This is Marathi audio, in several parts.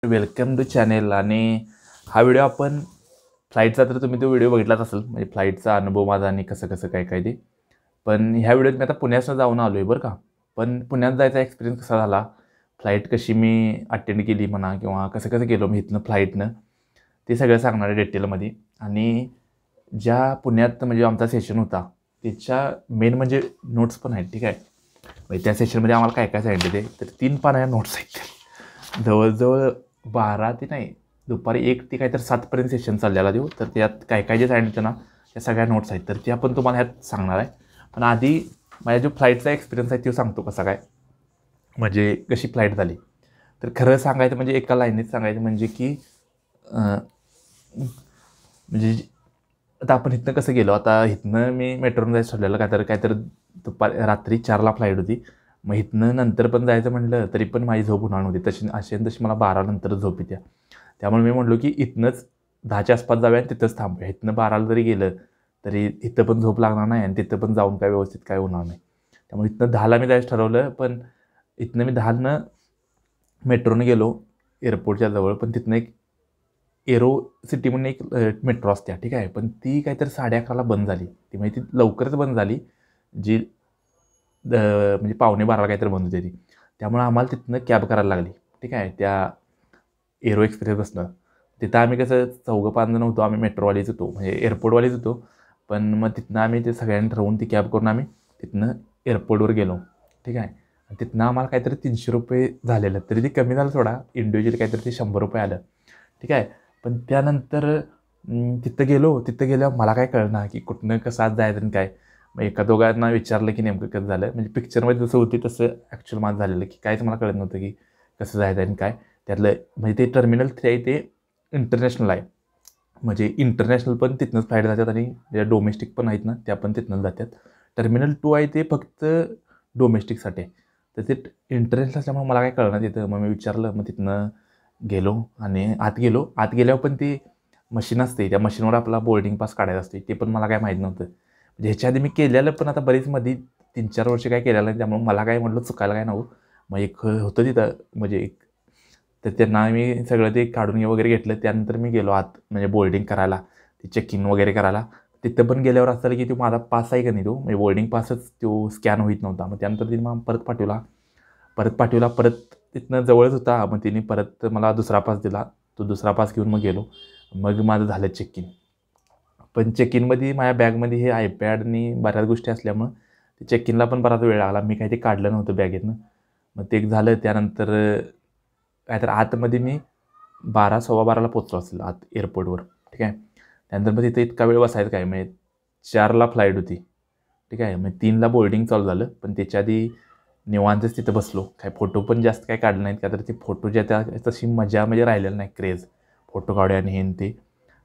Welcome to channel. आणि हा व्हिडिओ आपण फ्लाईटचा, तर तुम्ही तो व्हिडिओ बघितलाच असेल, म्हणजे फ्लाईटचा अनुभव माझा आणि कसं कसं काय काय ते. पण ह्या व्हिडिओत मी आता पुण्यातनं जाऊन आलो आहे बरं का. पण पुण्यात जायचा एक्सपिरियन्स कसा झाला, फ्लाईट कशी मी अटेंड केली म्हणा, किंवा कसं कसं गेलो मी इथनं फ्लाईटनं, ते सगळं सांगणार आहे डिटेलमध्ये. आणि ज्या पुण्यात म्हणजे आमचा सेशन होता त्याच्या मेन म्हणजे नोट्स पण आहेत, ठीक आहे. म्हणजे त्या सेशनमध्ये आम्हाला काय काय सांगितलं ते, तर 3 पानाच्या नोट्स आहेत. जवळजवळ 12 ते नाही, दुपारी 1 ते काहीतरी 7पर्यंत सेशन चाललेला देऊ. तर त्यात काय काय जे सांगितलं ना, त्या सगळ्या नोट्स आहेत, तर त्या पण तुम्हाला ह्यात सांगणार आहे. पण आधी माझ्या जो फ्लाईटचा एक्सपिरियन्स आहे तो सांगतो कसा काय, म्हणजे कशी फ्लाईट झाली. तर खरं सांगायचं म्हणजे एका लाईनीत सांगायचं म्हणजे की म्हणजे आता आपण इथनं कसं गेलो, आता इथनं मी मेट्रोनं जायचं ठरलेलं, काहीतरी दुपारी रात्री 4ला फ्लाईट होती. मग इथनं नंतर पण जायचं म्हटलं तरी पण माझी झोप होणार नव्हती, तशी मला 12 नंतर झोप येते. त्यामुळे मी म्हटलो की इथनंच 10च्या आसपास जाऊया आणि तिथंच थांबूया. इथनं 12ला जरी गेलं तरी इथं पण झोप लागणार नाही आणि तिथं पण जाऊन काय व्यवस्थित काय होणार नाही. त्यामुळे इथनं 10ला मी जायचं ठरवलं. पण इथनं मी 10नं मेट्रोनं गेलो एअरपोर्टच्या जवळ. पण तिथनं एक एरो सिटी म्हणून एक मेट्रो असते, ठीक आहे. पण ती काहीतरी 11:30ला बंद झाली. ती म्हणजे ती लवकरच बंद झाली, जी म्हणजे 11:45ला काहीतरी बंद होती ती. त्यामुळं आम्हाला तिथनं कॅब करायला लागली, ठीक आहे, त्या एरो एक्सप्रेस बसनं. तिथं आम्ही कसं 4-5 जण होतो, आम्ही मेट्रोवालीच होतो, म्हणजे एअरपोर्टवालीच होतो. पण मग तिथनं आम्ही ते सगळ्यांनी ठरवून ती कॅब करून आम्ही तिथनं एअरपोर्टवर गेलो, ठीक आहे. आणि तिथनं आम्हाला काहीतरी ₹300 झालेलं, तरी ते कमी झालं थोडा, इंडिव्हिज्युअल काहीतरी ते ₹100 आलं, ठीक आहे. पण त्यानंतर तिथं गेलो. तिथं गेल्यावर मला काय कळणार की कुठनं कसं आज जायचं आणि काय. मग एका दोघांना विचारलं की नेमकं कसं झालं, म्हणजे पिक्चरमध्ये जसं होती तसं ॲक्च्युअल माझं झालेलं, की काहीच मला कळत नव्हतं की कसं जायचं आणि काय. त्यातलं म्हणजे ते टर्मिनल 3 आहे ते इंटरनॅशनल आहे, म्हणजे इंटरनॅशनल पण तिथनंच फ्लाईट जातात आणि ज्या डोमेस्टिक पण आहेत ना त्या पण तिथनंच जातात. टर्मिनल 2 आहे ते फक्त डोमेस्टिकसाठी आहे. तर ते इंटरनॅशनल असल्यामुळे मला काय कळणार तिथं. मग मी विचारलं, मग तिथनं गेलो आणि आत गेलो. आत गेल्यावर पण ती मशीन असते, त्या मशीनवर आपला बोर्डिंग पास काढायचा असते, ते पण मला काय माहीत नव्हतं. म्हणजे ह्याच्या आधी मी केलेलं, पण आता बरीच मध्ये 3-4 वर्ष काय केलेलं नाही, त्यामुळे मला काय म्हटलं चुकायला काय नव्हतं. मग एक होतं तिथं म्हणजे एक, तर त्यांना मी सगळं ते काढून वगैरे घेतलं. त्यानंतर मी गेलो आत, म्हणजे बोर्डिंग करायला, ते चेक इन वगैरे करायला. तिथं पण गेल्यावर असं झालं की तो माझा पास आहे का नाही, तो म्हणजे बोर्डिंग पासच तो स्कॅन होत नव्हता. मग त्यानंतर तिने मग परत तिथनं जवळच होता. मग तिने परत मला दुसरा पास दिला. तो दुसरा पास घेऊन मग गेलो. मग माझं झालं चेक इन. पण चेक इनमध्ये माझ्या बॅगमध्ये हे आयपॅड आणि बऱ्याच गोष्टी असल्यामुळं ते चेक इनला पण बराच वेळ लागला. मी काही ते काढलं नव्हतं बॅगेतनं. मग ते एक झालं. त्यानंतर काय तर आतमध्ये मी 12-12:15ला पोचलो असेल आत एअरपोर्टवर, ठीक आहे. त्यानंतर मग तिथे इतका वेळ बसायचं काय, म्हणजे 4ला फ्लाईट होती, ठीक आहे. मग 3ला बोर्डिंग चालू झालं. पण त्याच्या आधी निवांतच तिथं बसलो. काय फोटो पण जास्त काय काढले नाहीत, का तर ते फोटो ज्या त्या तशी मजा म्हणजे राहिलेलं नाही, क्रेज फोटो काढूया आणि हे आणि ते.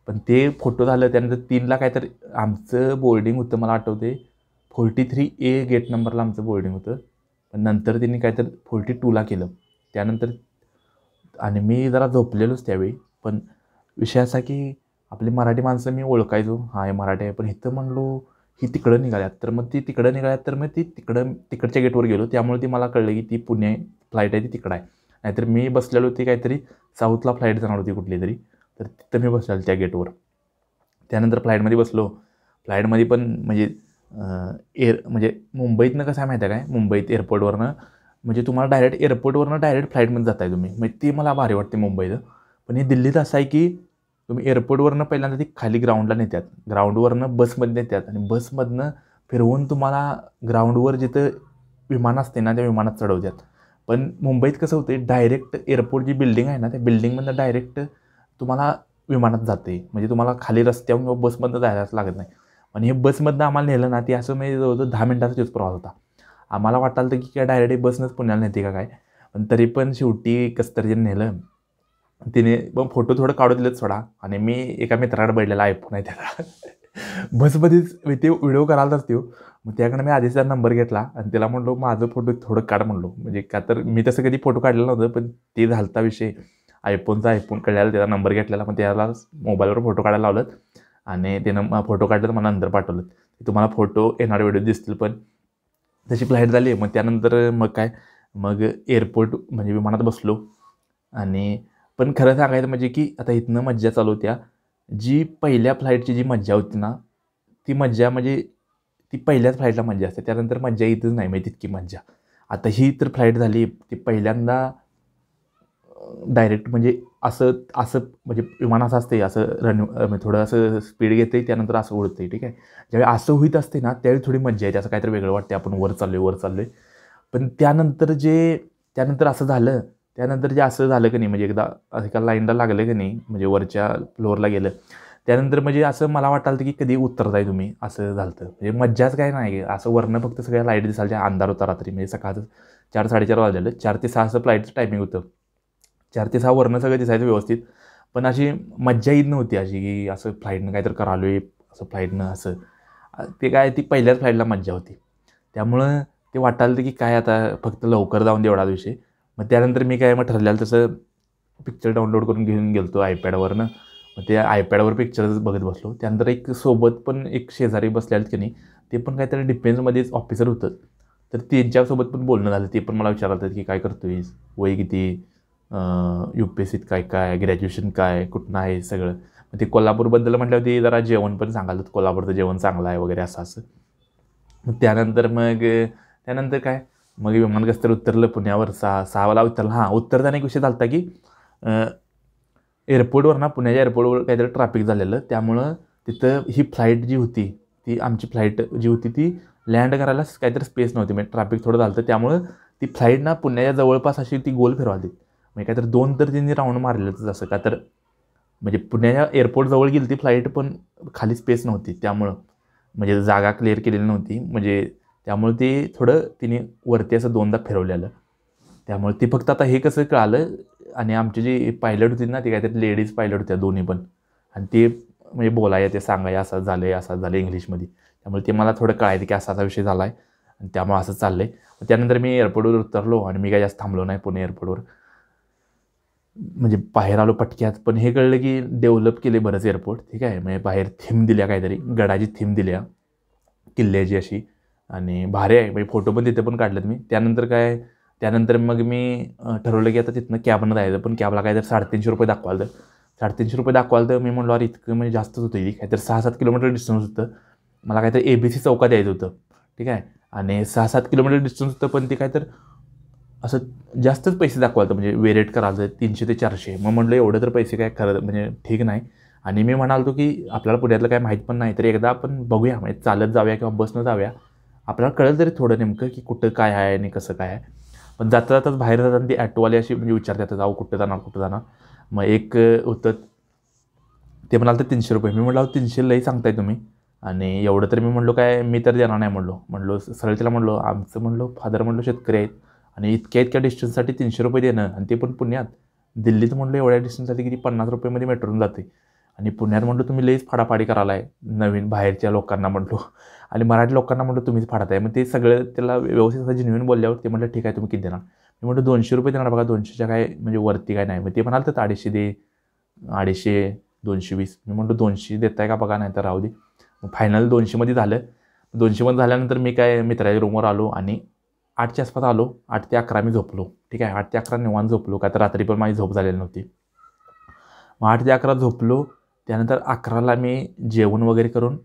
पण ते फोटो झालं. त्यानंतर 3ला काय तर आमचं बोर्डिंग होतं, मला आठवते 43A गेट नंबरला आमचं बोर्डिंग होतं. पण नंतर त्यांनी काय तर 42ला केलं. त्यानंतर आणि मी जरा झोपलेलोच त्यावेळी. पण विषय असा की आपली मराठी माणसं मी ओळखायचो, हा हे मराठी आहे. पण इथं म्हणलो ही तिकडं निघाल्यात, तर मग ती तिकडं निघाल्यात, तर मग ती तिकडच्या गेटवर गेलो. त्यामुळे ती मला कळलं की ती पुणे फ्लाईट आहे, ती तिकडं आहे. नाहीतर मी बसलेलो ती काहीतरी साऊथला फ्लाईट जाणार होती कुठली तरी, तर तिथं मी बसलेलो त्या गेटवर. त्यानंतर फ्लाईटमध्ये बसलो. फ्लाईटमध्ये पण म्हणजे म्हणजे मुंबईतनं कसं आहे माहिती आहे काय, मुंबईत एअरपोर्टवरनं म्हणजे तुम्हाला डायरेक्ट फ्लाईटमध्ये जाताय तुम्ही, म्हणजे ती मला भारी वाटते मुंबईत. पण हे दिल्लीत असं आहे की तुम्ही एअरपोर्टवरनं पहिल्यांदा ती खाली ग्राउंडला नेतात, ग्राउंडवरनं बसमध्ये नेतात आणि बसमधनं फिरवून तुम्हाला ग्राउंडवर जिथं विमान असते ना त्या विमानात चढवतात. पण मुंबईत कसं होतं, डायरेक्ट एअरपोर्ट जी बिल्डिंग आहे ना, त्या बिल्डिंगमधनं डायरेक्ट तुम्हाला विमानात जाते, म्हणजे तुम्हाला खाली रस्त्यावरून किंवा बसमधनं जायलाच लागत नाही. आणि हे बसमधनं आम्हाला नेलं ना, ती असं म्हणजे जवळजवळ 10 मिनिटाचा तोच प्रवास होता. आम्हाला वाटालं की काय डायरेक्ट बसनंच पुण्याला नेते का काय. पण तरी पण शेवटी कसं तरी नेलं. तिने मग फोटो थोडं काढू दिलेत सोडा. आणि मी एका मित्राकडे बैठलेला आयफोन आहे त्याचा. बसमध्येच मी ते व्हिडिओ करायला तर तो. मग त्याकडनं मी आधीच त्याचा नंबर घेतला आणि त्याला म्हणलो माझं फोटो थोडं काढ म्हणलो. म्हणजे का तर मी तसं कधी फोटो काढलेला नव्हतं, पण ते झालता विषय आयफोन कळलेला, त्याचा नंबर घेतलेला. मग त्याला मोबाईलवर फोटो काढायला लावलं आणि त्यानं फोटो काढलं तर मला नंतर पाठवलं. तुम्हाला फोटो येणारे व्हिडिओ दिसतील. पण तशी फ्लाईट झाली. मग त्यानंतर मग एअरपोर्ट म्हणजे विमानात बसलो. आणि पण खरं सांगायचं म्हणजे की आता इथनं मज्जा चालू होत्या. जी पहिल्या फ्लाईटची जी मज्जा होती ना, ती मज्जा म्हणजे ती पहिल्याच फ्लाईटला मज्जा असते. त्यानंतर मज्जा येतच नाही म्हणजे तितकी मज्जा. आता ही तर फ्लाईट झाली ती पहिल्यांदा डायरेक्ट म्हणजे असं असं म्हणजे विमान असं असते असं थोडं असं स्पीड घेते त्यानंतर असं उडते ठीक आहे. ज्यावेळी असं होत असते ना त्यावेळी थोडी मज्जा येते. असं काहीतरी वेगळं वाटते आपण वर चाललोय. पण त्यानंतर असं झालं, त्यानंतर जे असं झालं की नाही म्हणजे एकदा एका लाईनला लागलं की नाही म्हणजे वरच्या फ्लोअरला गेलं, त्यानंतर म्हणजे असं मला वाटालं की कधी उतरताय तुम्ही असं झालं. म्हणजे मज्जाच काय नाही असं वरनं फक्त सगळ्या लाईट दिसायच्या. अंधार होता रात्री म्हणजे सकाळचं 4-4:30 वाजलेलं. 4 ते 6 फ्लाईटचं टायमिंग होतं. 4 ते 6 वरनं सगळं दिसायचं व्यवस्थित. पण अशी मज्जा येत नव्हती अशी की असं फ्लाईटनं काहीतरी करालोय असं फ्लाईटनं असं. ते काय ती पहिल्याच फ्लाईटला मज्जा होती. त्यामुळं ते वाटायलं की काय आता फक्त लवकर जाऊन दे एवढाच विषय. मग त्यानंतर मी काय मग ठरलेलं तसं पिक्चर डाउनलोड करून घेऊन गेलो होतो आयपॅडवरनं. मग ते आयपॅडवर पिक्चरच बघत बसलो. त्यानंतर एक सोबत पण एक शेजारी बसले की नाही ते पण काहीतरी डिफेन्समध्येच ऑफिसर होतं. तर त्यांच्यासोबत पण बोलणं झालं. ते पण मला विचारलं की काय करतोयस, वय किती, UPSCत काय काय, ग्रॅज्युएशन काय, कुठनं आहे सगळं. मग ते कोल्हापूरबद्दल म्हटल्यावर ते जरा जेवण पण सांगाल कोल्हापूरचं जेवण चांगलं आहे वगैरे असं. मग त्यानंतर काय मग विमान कसं तर उतरलं पुण्यावर 6 उतरलं. हां, उतरताना एक विषय झाला की एअरपोर्टवर ना पुण्याच्या एअरपोर्टवर काहीतरी ट्रॅफिक झालेलं. त्यामुळं तिथं ही फ्लाईट जी होती ती आमची फ्लाईट जी होती ती लँड करायला काहीतरी स्पेस नव्हती. म्हणजे ट्रॅफिक थोडं झालं त्यामुळं ती फ्लाईट ना पुण्याच्या जवळपास अशी ती गोल फिरवाली. म्हणजे काहीतरी 2 तर त्यांनी राऊंड मारलेलंच असं का तर म्हणजे पुण्याच्या एअरपोर्टजवळ गेली ती फ्लाईट पण खाली स्पेस नव्हती. त्यामुळं म्हणजे जागा क्लिअर केलेली नव्हती. म्हणजे त्यामुळे ते थोडं तिने वरती असं 2दा फिरवलेलं. त्यामुळे ती फक्त आता हे कसं कळालं आणि आमची जी पायलट होती ना ती काहीतरी लेडीज पायलट होत्या दोन्ही पण. आणि ते म्हणजे बोलायला ते सांगाय असं झालं इंग्लिशमध्ये. त्यामुळे ते मला थोडं कळायचं की असा विषय झाला आहे आणि त्यामुळे असं चाललं आहे. त्यानंतर मी एअरपोर्टवर उतरलो आणि मी काही जास्त थांबलो नाही पुणे एअरपोर्टवर. म्हणजे बाहेर आलो पटक्यात. पण हे कळलं की डेव्हलप केले बरंच एअरपोर्ट ठीक आहे. म्हणजे बाहेर थीम दिल्या काहीतरी गडाची थीम दिल्या किल्ल्याची अशी आणि भारी आहे. म्हणजे फोटो पण तिथे पण काढलेत मी. त्यानंतर मग मी ठरवलं की आता तिथनं कॅबनं जायचं. पण कॅबला काहीतरी ₹350 दाखवालं. ₹350 दाखवालं तर मी म्हणलो अरे इतकं म्हणजे जास्तच होतं आहे. काहीतरी 6-7 किलोमीटर डिस्टन्स होतं. मला काहीतरी ABC चौकात यायचं होतं ठीक आहे. आणि 6-7 किलोमीटर डिस्टन्स होतं. पण ते काहीतरी असं जास्तच पैसे दाखवाल म्हणजे वेरेट करायचं 300 ते 400. मग म्हटलं एवढं तर पैसे काय खरं म्हणजे ठीक नाही. आणि मी म्हणालो की आपल्याला पुण्यातलं काय माहीत पण नाही तर एकदा आपण बघूया म्हणजे चालत जाऊया किंवा बसनं जाऊया. आपल्याला कळलं तरी थोडं नेमकं की कुठं काय आहे आणि कसं काय आहे. पण जाताच बाहेर जाताना ती ॲटोवाले अशी म्हणजे विचारतात जाऊ कुठं जाणार. मग एक होतं ते म्हणाल तर ₹300. मी म्हटलं 300 लई सांगताय तुम्ही आणि एवढं तर मी म्हणलो काय मी तर देणार नाही म्हणलो सरळ तिला म्हणलो आमचं म्हणलो फादर म्हणलो शेतकरी आहेत आणि इतक्या डिस्टन्ससाठी ₹300 देणं आणि ते पण पुण्यात. दिल्लीत म्हणलं एवढ्या डिस्टन्ससाठी किती ₹50 मेट्रोन जाते आणि पुण्यात म्हणलो तुम्ही लईच फाडाफाडी करायला आहे नवीन बाहेरच्या लोकांना म्हणलो आणि मराठी लोकांना म्हणलो तुम्हीच फाडताय. मग ते सगळं त्याला व्यवस्थित असं जेन्युइन बोलल्यावर ते म्हटलं ठीक आहे तुम्ही किती देणार. मी म्हटलं ₹200 देणार बघा 200च्या काय म्हणजे वरती काय नाही. मग ते म्हणाल तर 250 दे 250 220. मी म्हटलं 200 देताय का बघा नाही तर राहू दे. मग फायनल 200मध्ये झालं. 200मध्ये झाल्यानंतर मी काय मित्राच्या रूमवर आलो आणि 8च्या आसपास आलो. 8 ते 11 मी झोपलो ठीक आहे. 8 ते 11 निवांत झोपलो का तर रात्री पण माझी झोप झालेली नव्हती. मग 8 ते 11 झोपलो. त्यानंतर 11ला मी जेवण वगैरे करून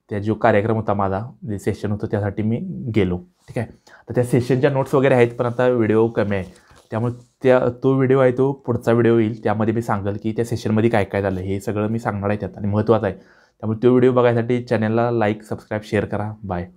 त्या जो कार्यक्रम होता माझा जे सेशन होतं त्यासाठी मी गेलो ठीक आहे. तर त्या सेशनच्या नोट्स वगैरे आहेत पण आता व्हिडिओ कमी आहे. त्यामुळे तो व्हिडिओ आहे तो पुढचा व्हिडिओ येईल. त्यामध्ये मी सांगेल की त्या सेशनमध्ये काय काय झालं हे सगळं मी सांगणार आहे त्यात आणि महत्त्वाचं आहे. त्यामुळे तो व्हिडिओ बघायसाठी चॅनलला लाईक सबस्क्राईब शेअर करा. बाय.